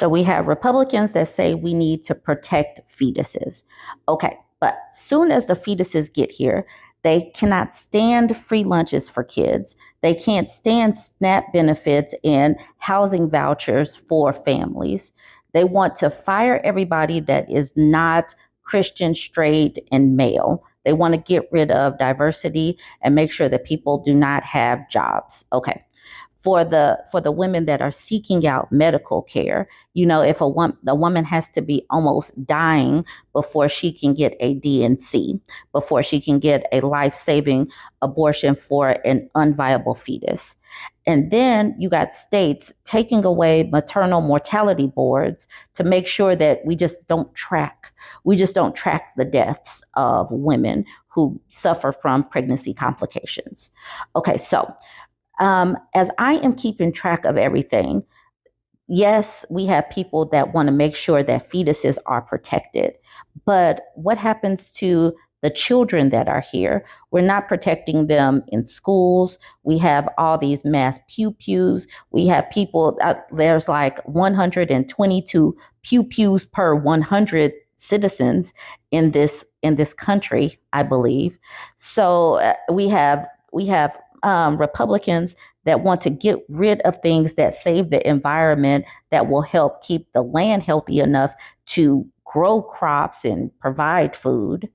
So we have Republicans that say we need to protect fetuses. Okay, but soon as the fetuses get here, they cannot stand free lunches for kids. They can't stand SNAP benefits and housing vouchers for families. They want to fire everybody that is not Christian, straight, and male. They want to get rid of diversity and make sure that people do not have jobs. Okay, for the women that are seeking out medical care. If the woman has to be almost dying before she can get a DNC, before she can get a life-saving abortion for an unviable fetus. And then you got states taking away maternal mortality boards to make sure that we just don't track the deaths of women who suffer from pregnancy complications. Okay, so as I am keeping track of everything, yes, we have people that want to make sure that fetuses are protected. But what happens to the children that are here? We're not protecting them in schools. We have all these mass pew pews. We have people, there's like 122 pew pews per 100 citizens in this country, I believe. So we have Republicans that want to get rid of things that save the environment, that will help keep the land healthy enough to grow crops and provide food.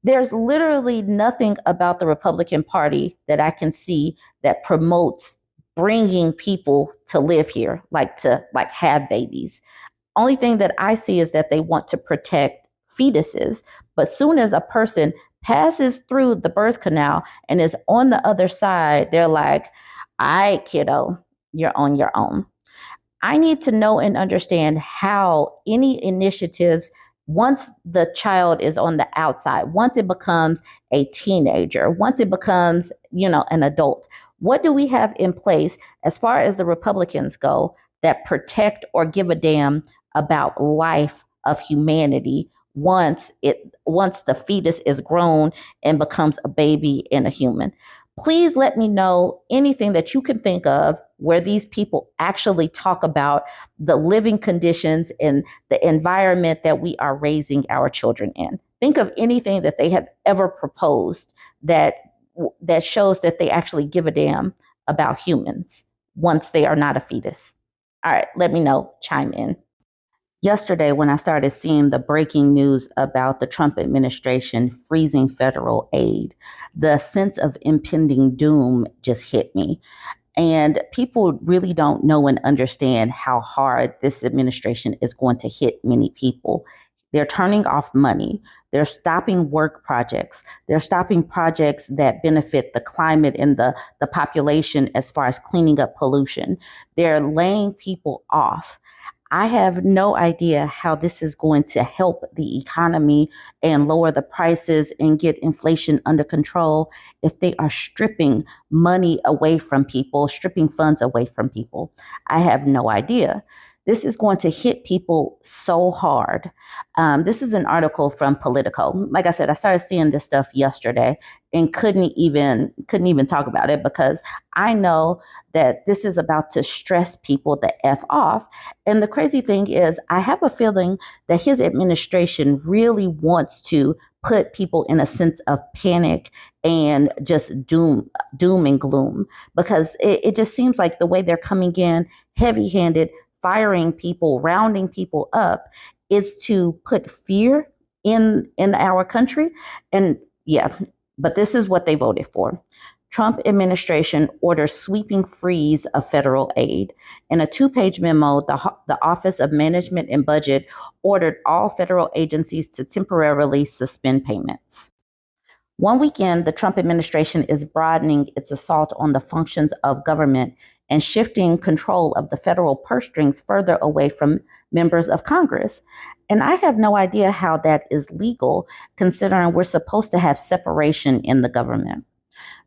There's literally nothing about the Republican Party that I can see that promotes bringing people to live here, like have babies. Only thing that I see is that they want to protect fetuses. But soon as a person passes through the birth canal and is on the other side, they're like, all right, kiddo, you're on your own. I need to know and understand how any initiatives, once the child is on the outside, once it becomes a teenager, once it becomes, an adult, what do we have in place as far as the Republicans go that protect or give a damn about life of humanity once the fetus is grown and becomes a baby and a human? Please let me know anything that you can think of where these people actually talk about the living conditions and the environment that we are raising our children in. Think of anything that they have ever proposed that shows that they actually give a damn about humans once they are not a fetus. All right, let me know. Chime in. Yesterday, when I started seeing the breaking news about the Trump administration freezing federal aid, the sense of impending doom just hit me. And people really don't know and understand how hard this administration is going to hit many people. They're turning off money. They're stopping work projects. They're stopping projects that benefit the climate and the population as far as cleaning up pollution. They're laying people off. I have no idea how this is going to help the economy and lower the prices and get inflation under control if they are stripping money away from people, stripping funds away from people. I have no idea. This is going to hit people so hard. This is an article from Politico. Like I said, I started seeing this stuff yesterday and couldn't even talk about it because I know that this is about to stress people the F off. And the crazy thing is, I have a feeling that his administration really wants to put people in a sense of panic and just doom and gloom, because it just seems like the way they're coming in heavy handed, firing people, rounding people up, is to put fear in our country. And yeah, but this is what they voted for. Trump administration orders sweeping freeze of federal aid. In a two-page memo, the Office of Management and Budget ordered all federal agencies to temporarily suspend payments. One weekend, the Trump administration is broadening its assault on the functions of government and shifting control of the federal purse strings further away from members of Congress. And I have no idea how that is legal, considering we're supposed to have separation in the government.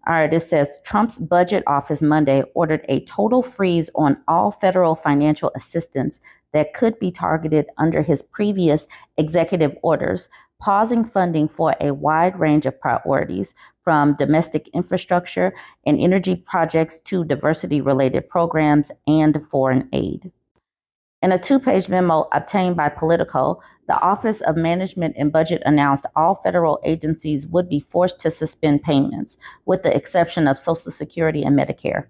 All right, it says Trump's budget office Monday ordered a total freeze on all federal financial assistance that could be targeted under his previous executive orders, pausing funding for a wide range of priorities, from domestic infrastructure and energy projects to diversity related programs and foreign aid. In a two-page memo obtained by Politico, the Office of Management and Budget announced all federal agencies would be forced to suspend payments, with the exception of Social Security and Medicare.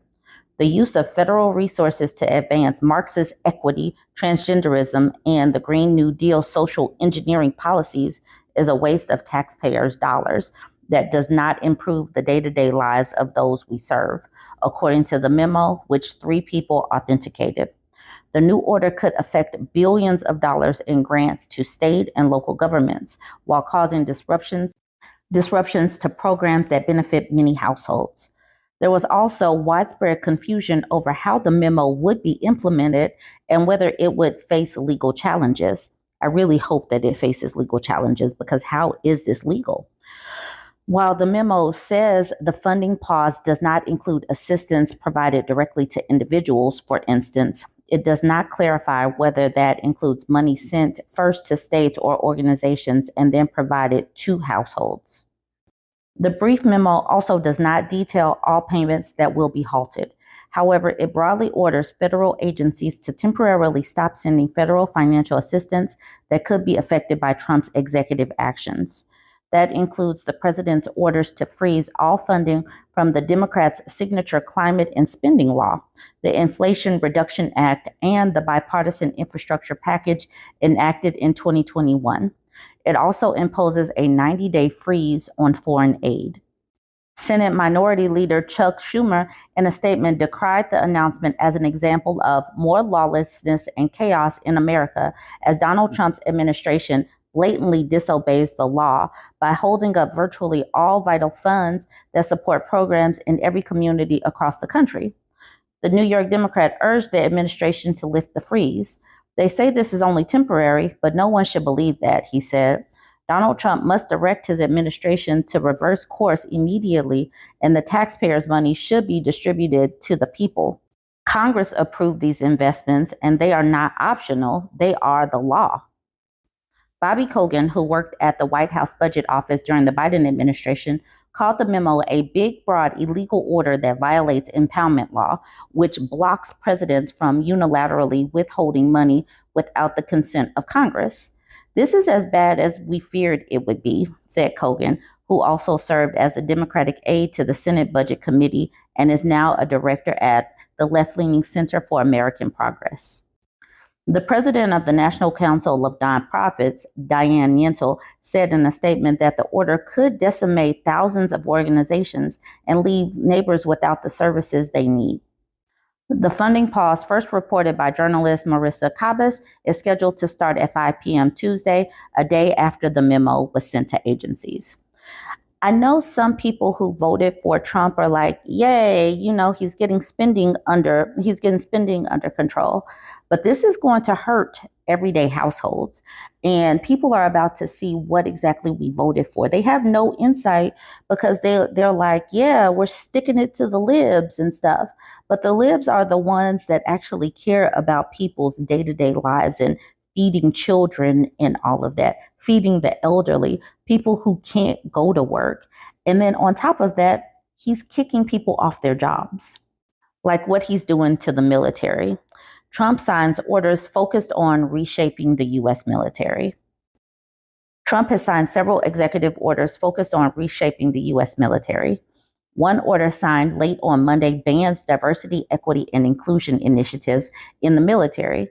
The use of federal resources to advance Marxist equity, transgenderism, and the Green New Deal social engineering policies is a waste of taxpayers' dollars that does not improve the day-to-day lives of those we serve, according to the memo, which 3 people authenticated. The new order could affect billions of dollars in grants to state and local governments while causing disruptions to programs that benefit many households. There was also widespread confusion over how the memo would be implemented and whether it would face legal challenges. I really hope that it faces legal challenges, because how is this legal? While the memo says the funding pause does not include assistance provided directly to individuals, for instance, it does not clarify whether that includes money sent first to states or organizations and then provided to households. The brief memo also does not detail all payments that will be halted. However, it broadly orders federal agencies to temporarily stop sending federal financial assistance that could be affected by Trump's executive actions. That includes the president's orders to freeze all funding from the Democrats' signature climate and spending law, the Inflation Reduction Act, and the bipartisan infrastructure package enacted in 2021. It also imposes a 90-day freeze on foreign aid. Senate Minority Leader Chuck Schumer, in a statement, decried the announcement as an example of more lawlessness and chaos in America, as Donald Trump's administration blatantly disobeys the law by holding up virtually all vital funds that support programs in every community across the country. The New York Democrat urged the administration to lift the freeze. They say this is only temporary, but no one should believe that, he said. Donald Trump must direct his administration to reverse course immediately, and the taxpayers' money should be distributed to the people. Congress approved these investments, and they are not optional, they are the law. Bobby Kogan, who worked at the White House Budget Office during the Biden administration, called the memo a big, broad, illegal order that violates impoundment law, which blocks presidents from unilaterally withholding money without the consent of Congress. This is as bad as we feared it would be, said Kogan, who also served as a Democratic aide to the Senate Budget Committee and is now a director at the left-leaning Center for American Progress. The president of the National Council of Nonprofits, Diane Yentel, said in a statement that the order could decimate thousands of organizations and leave neighbors without the services they need. The funding pause, first reported by journalist Marissa Cabas, is scheduled to start at 5 p.m. Tuesday, a day after the memo was sent to agencies. I know some people who voted for Trump are like, yay, he's getting spending under control. But this is going to hurt everyday households. And people are about to see what exactly we voted for. They have no insight because they're like, yeah, we're sticking it to the libs and stuff. But the libs are the ones that actually care about people's day-to-day lives and feeding children and all of that, feeding the elderly, people who can't go to work. And then on top of that, he's kicking people off their jobs, like what he's doing to the military. Trump signs orders focused on reshaping the U.S. military. Trump has signed several executive orders focused on reshaping the U.S. military. One order signed late on Monday bans diversity, equity, and inclusion initiatives in the military.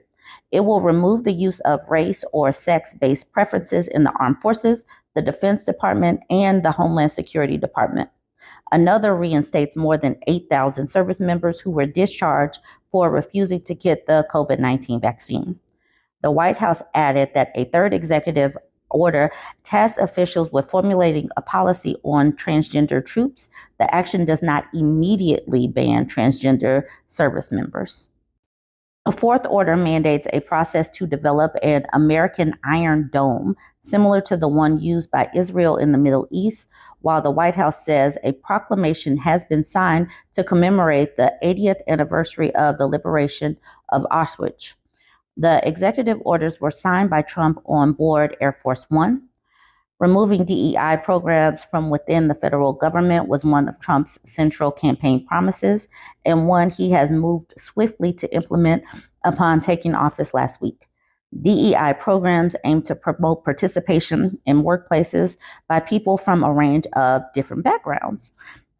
It will remove the use of race or sex-based preferences in the armed forces, the Defense Department, and the Homeland Security Department. Another reinstates more than 8,000 service members who were discharged for refusing to get the COVID-19 vaccine. The White House added that a third executive order tasked officials with formulating a policy on transgender troops. The action does not immediately ban transgender service members. A fourth order mandates a process to develop an American Iron Dome, similar to the one used by Israel in the Middle East, while the White House says a proclamation has been signed to commemorate the 80th anniversary of the liberation of Auschwitz. The executive orders were signed by Trump on board Air Force One. Removing DEI programs from within the federal government was one of Trump's central campaign promises, and one he has moved swiftly to implement upon taking office last week. DEI programs aim to promote participation in workplaces by people from a range of different backgrounds.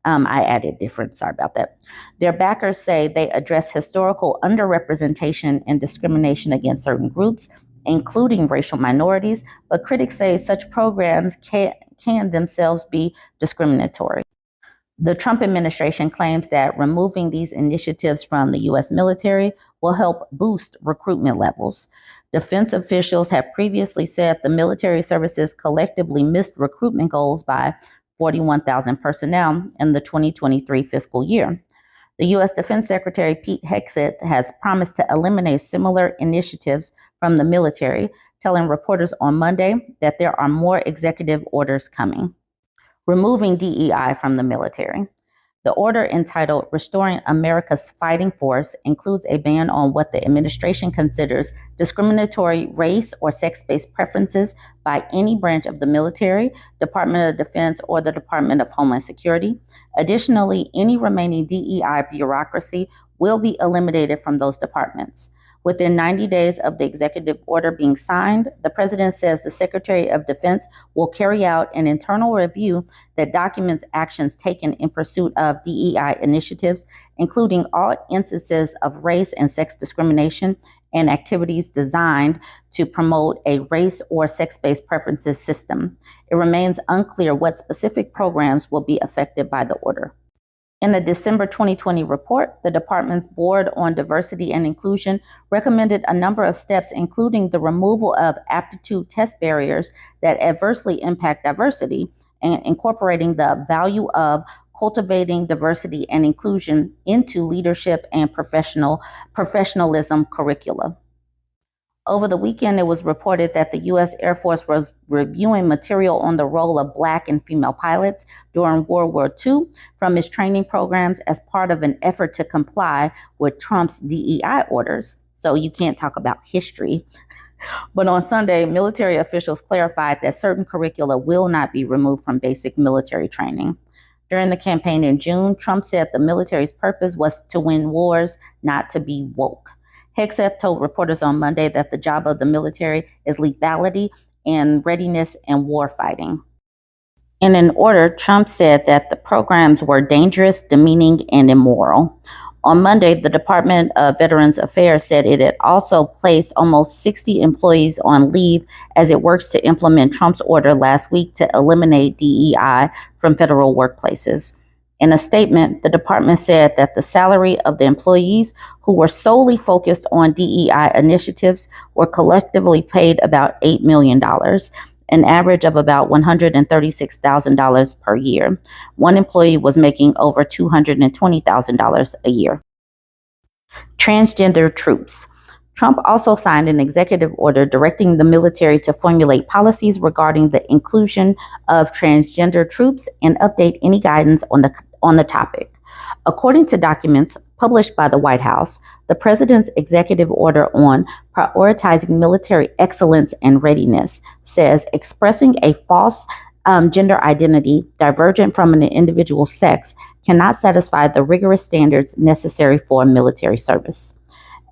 I added different, sorry about that. Their backers say they address historical underrepresentation and discrimination against certain groups, including racial minorities, but critics say such programs can themselves be discriminatory. The Trump administration claims that removing these initiatives from the U.S. military will help boost recruitment levels. Defense officials have previously said the military services collectively missed recruitment goals by 41,000 personnel in the 2023 fiscal year. The U.S. Defense Secretary Pete Hegseth has promised to eliminate similar initiatives from the military, telling reporters on Monday that there are more executive orders coming. Removing DEI from the military. The order, entitled Restoring America's Fighting Force, includes a ban on what the administration considers discriminatory race or sex-based preferences by any branch of the military, Department of Defense, or the Department of Homeland Security. Additionally, any remaining DEI bureaucracy will be eliminated from those departments. Within 90 days of the executive order being signed, the president says the Secretary of Defense will carry out an internal review that documents actions taken in pursuit of DEI initiatives, including all instances of race and sex discrimination and activities designed to promote a race or sex-based preferences system. It remains unclear what specific programs will be affected by the order. In a December 2020 report, the department's Board on Diversity and Inclusion recommended a number of steps, including the removal of aptitude test barriers that adversely impact diversity and incorporating the value of cultivating diversity and inclusion into leadership and professionalism curricula. Over the weekend, it was reported that the U.S. Air Force was reviewing material on the role of Black and female pilots during World War II from its training programs as part of an effort to comply with Trump's DEI orders. So you can't talk about history. But on Sunday, military officials clarified that certain curricula will not be removed from basic military training. During the campaign in June, Trump said the military's purpose was to win wars, not to be woke. Hegseth told reporters on Monday that the job of the military is lethality and readiness and war fighting. In an order, Trump said that the programs were dangerous, demeaning, and immoral. On Monday, the Department of Veterans Affairs said it had also placed almost 60 employees on leave as it works to implement Trump's order last week to eliminate DEI from federal workplaces. In a statement, the department said that the salary of the employees who were solely focused on DEI initiatives were collectively paid about $8 million, an average of about $136,000 per year. One employee was making over $220,000 a year. Transgender troops. Trump also signed an executive order directing the military to formulate policies regarding the inclusion of transgender troops and update any guidance on the topic. According to documents published by the White House, the president's executive order on prioritizing military excellence and readiness says expressing a false gender identity divergent from an individual's sex cannot satisfy the rigorous standards necessary for military service.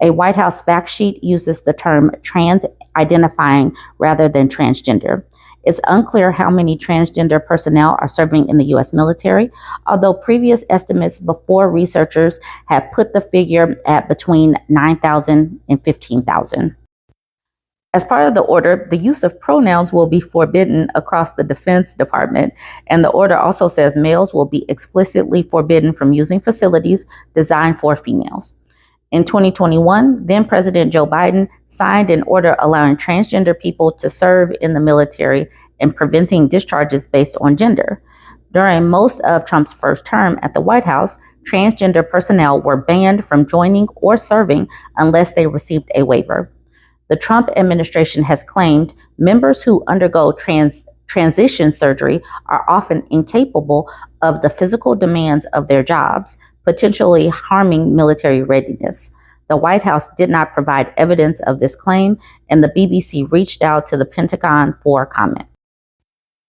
A White House fact sheet uses the term trans-identifying rather than transgender. It's unclear how many transgender personnel are serving in the U.S. military, although previous estimates before researchers have put the figure at between 9,000 and 15,000. As part of the order, the use of pronouns will be forbidden across the Defense Department, and the order also says males will be explicitly forbidden from using facilities designed for females. In 2021, then President Joe Biden signed an order allowing transgender people to serve in the military and preventing discharges based on gender. During most of Trump's first term at the White House, transgender personnel were banned from joining or serving unless they received a waiver. The Trump administration has claimed members who undergo transition surgery are often incapable of the physical demands of their jobs, potentially harming military readiness. The White House did not provide evidence of this claim, and the BBC reached out to the Pentagon for comment.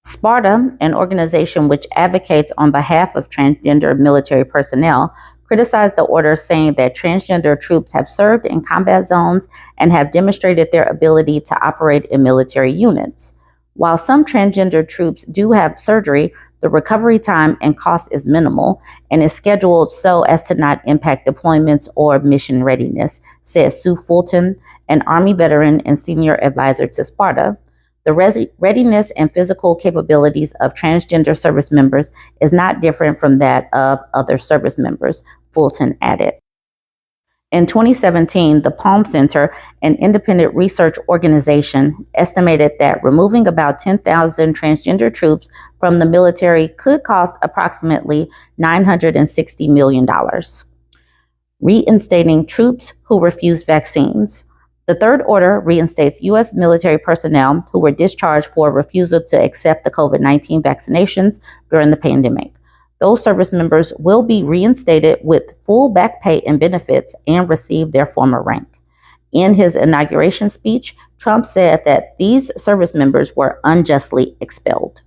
Sparta, an organization which advocates on behalf of transgender military personnel, criticized the order, saying that transgender troops have served in combat zones and have demonstrated their ability to operate in military units. While some transgender troops do have surgery, the recovery time and cost is minimal and is scheduled so as to not impact deployments or mission readiness, said Sue Fulton, an Army veteran and senior advisor to Sparta. The readiness and physical capabilities of transgender service members is not different from that of other service members, Fulton added. In 2017, the Palm Center, an independent research organization, estimated that removing about 10,000 transgender troops from the military could cost approximately $960 million. Reinstating troops who refuse vaccines. The third order reinstates U.S. military personnel who were discharged for refusal to accept the COVID-19 vaccinations during the pandemic. Those service members will be reinstated with full back pay and benefits and receive their former rank. In his inauguration speech, Trump said that these service members were unjustly expelled.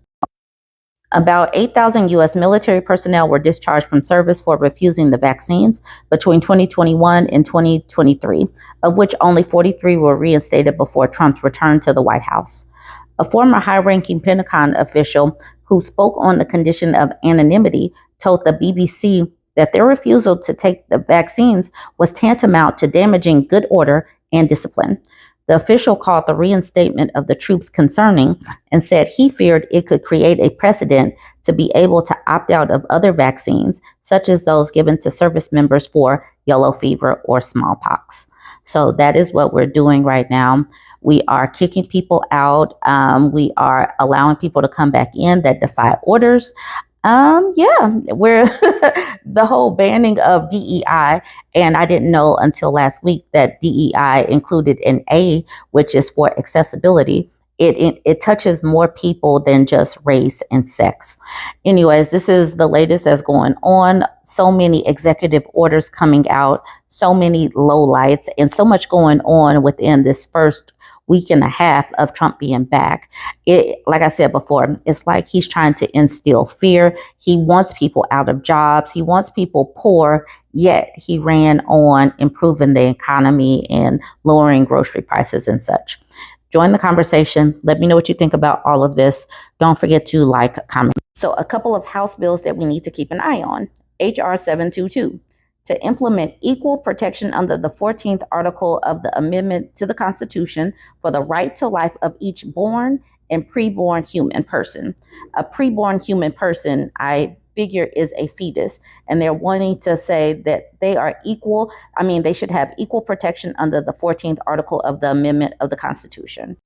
About 8,000 U.S. military personnel were discharged from service for refusing the vaccines between 2021 and 2023, of which only 43 were reinstated before Trump's return to the White House. A former high-ranking Pentagon official who spoke on the condition of anonymity told the BBC that their refusal to take the vaccines was tantamount to damaging good order and discipline. The official called the reinstatement of the troops concerning and said he feared it could create a precedent to be able to opt out of other vaccines, such as those given to service members for yellow fever or smallpox. So that is what we're doing right now. We are kicking people out. We are allowing people to come back in that defy orders. We're the whole banning of DEI, and I didn't know until last week that DEI included an A, which is for accessibility. It touches more people than just race and sex. Anyways, this is the latest that's going on. So many executive orders coming out, so many lowlights, and so much going on within this first week and a half of Trump being back. Like I said before, it's like he's trying to instill fear. He wants people out of jobs. He wants people poor, yet he ran on improving the economy and lowering grocery prices and such. Join the conversation. Let me know what you think about all of this. Don't forget to like, comment. So a couple of House bills that we need to keep an eye on. H.R. 722. To implement equal protection under the 14th article of the amendment to the Constitution for the right to life of each born and preborn human person. A preborn human person, I figure, is a fetus, and they're wanting to say that they are equal. They should have equal protection under the 14th article of the amendment of the Constitution.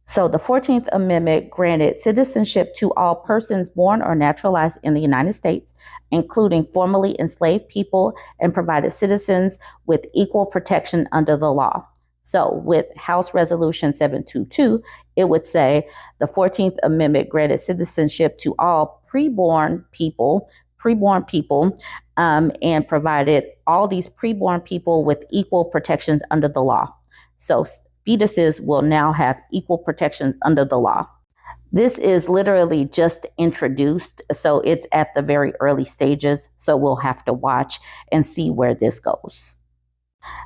So the 14th Amendment granted citizenship to all persons born or naturalized in the United States, including formerly enslaved people, and provided citizens with equal protection under the law. So with House Resolution 722, it would say the 14th Amendment granted citizenship to all preborn people, and provided all these preborn people with equal protections under the law. So fetuses will now have equal protections under the law. This is literally just introduced, so it's at the very early stages, so we'll have to watch and see where this goes.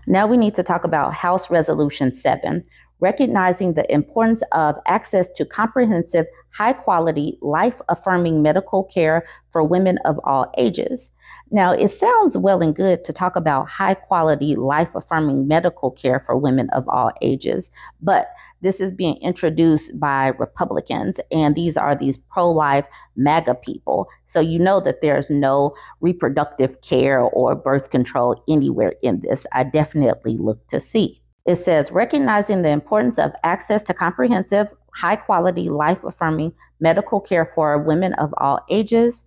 Now we need to talk about House Resolution 7, recognizing the importance of access to comprehensive, high-quality, life-affirming medical care for women of all ages. Now, it sounds well and good to talk about high-quality, life-affirming medical care for women of all ages, but this is being introduced by Republicans, and these are these pro-life MAGA people. So you know that there's no reproductive care or birth control anywhere in this. I definitely look to see. It says, recognizing the importance of access to comprehensive, high-quality, life-affirming medical care for women of all ages.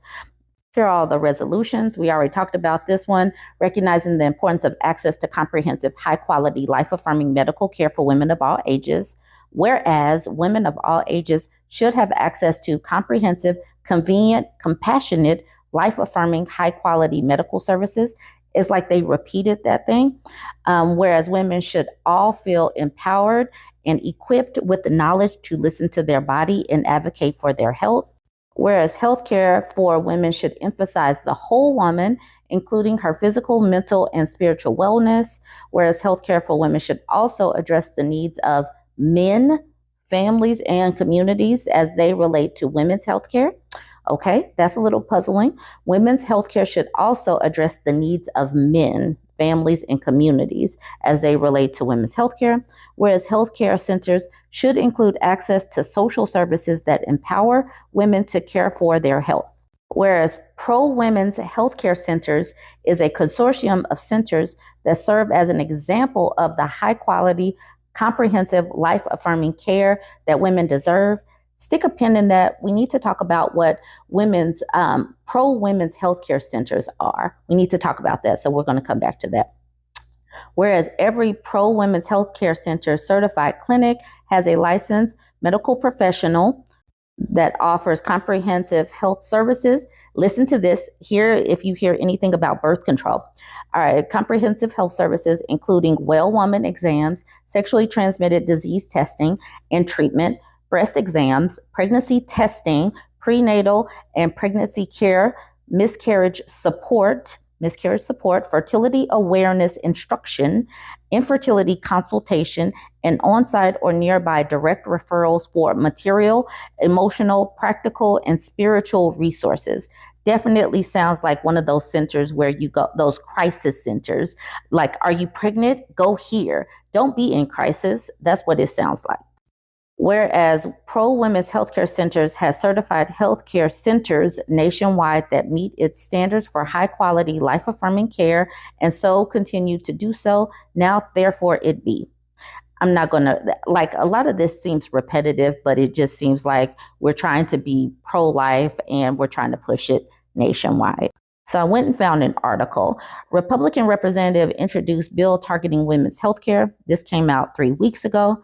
Here are all the resolutions. We already talked about this one, recognizing the importance of access to comprehensive, high-quality, life-affirming medical care for women of all ages. Whereas women of all ages should have access to comprehensive, convenient, compassionate, life-affirming, high-quality medical services. It's like they repeated that thing. Whereas women should all feel empowered and equipped with the knowledge to listen to their body and advocate for their health. Whereas healthcare for women should emphasize the whole woman including her physical, mental, and spiritual wellness, whereas healthcare for women should also address the needs of men, families, and communities as they relate to women's healthcare. Okay, that's a little puzzling. Women's healthcare should also address the needs of men, families, and communities as they relate to women's healthcare, whereas healthcare centers should include access to social services that empower women to care for their health. Whereas pro-women's healthcare centers is a consortium of centers that serve as an example of the high-quality, comprehensive, life-affirming care that women deserve. Stick a pin in that. We need to talk about what women's pro-women's healthcare centers are. We need to talk about that, so we're going to come back to that. Whereas every pro-women's healthcare center certified clinic has a licensed medical professional that offers comprehensive health services. Listen to this here if you hear anything about birth control. All right, comprehensive health services including well woman exams, sexually transmitted disease testing and treatment, breast exams, pregnancy testing, prenatal and pregnancy care, miscarriage support, fertility awareness instruction, infertility consultation, and on-site or nearby direct referrals for material, emotional, practical, and spiritual resources. Definitely sounds like one of those centers where you go, those crisis centers. Like, are you pregnant? Go here. Don't be in crisis. That's what it sounds like. Whereas pro-women's healthcare centers has certified healthcare centers nationwide that meet its standards for high-quality, life-affirming care, and so continue to do so. Now, therefore, it be. I'm not going to, like, a lot of this seems repetitive, but it just seems like we're trying to be pro-life and we're trying to push it nationwide. So I went and found an article. Republican representative introduced bill targeting women's healthcare. This came out 3 weeks ago.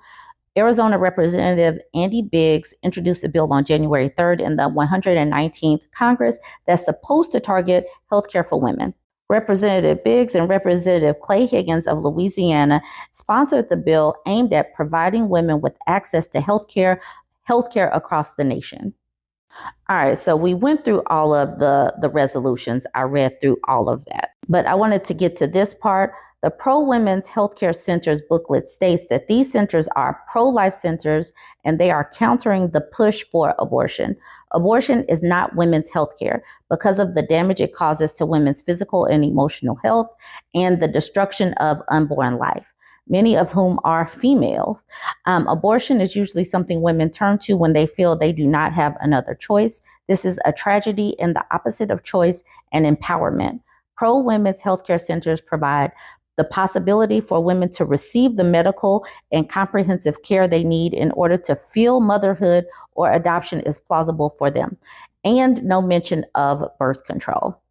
Arizona Representative Andy Biggs introduced a bill on January 3rd in the 119th Congress that's supposed to target healthcare for women. Representative Biggs and Representative Clay Higgins of Louisiana sponsored the bill aimed at providing women with access to healthcare across the nation. All right, so we went through all of the resolutions. I read through all of that. But I wanted to get to this part. The Pro-Women's Healthcare Centers booklet states that these centers are pro-life centers and they are countering the push for abortion. Abortion is not women's healthcare because of the damage it causes to women's physical and emotional health and the destruction of unborn life, many of whom are females. Abortion is usually something women turn to when they feel they do not have another choice. This is a tragedy and the opposite of choice and empowerment. Pro-women's healthcare centers provide the possibility for women to receive the medical and comprehensive care they need in order to feel motherhood or adoption is plausible for them, and no mention of birth control.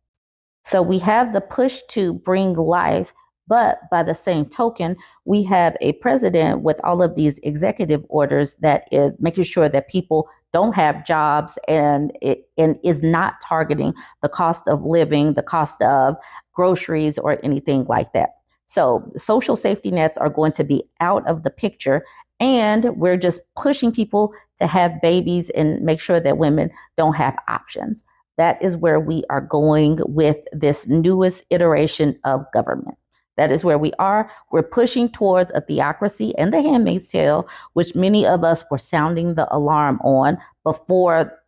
So we have the push to bring life, but by the same token, we have a president with all of these executive orders that is making sure that people don't have jobs and is not targeting the cost of living, the cost of groceries, or anything like that. So social safety nets are going to be out of the picture, and we're just pushing people to have babies and make sure that women don't have options. That is where we are going with this newest iteration of government. That is where we are. We're pushing towards a theocracy and the Handmaid's Tale, which many of us were sounding the alarm on before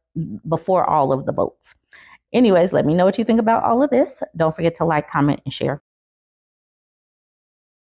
all of the votes. Anyways, let me know what you think about all of this. Don't forget to like, comment, and share.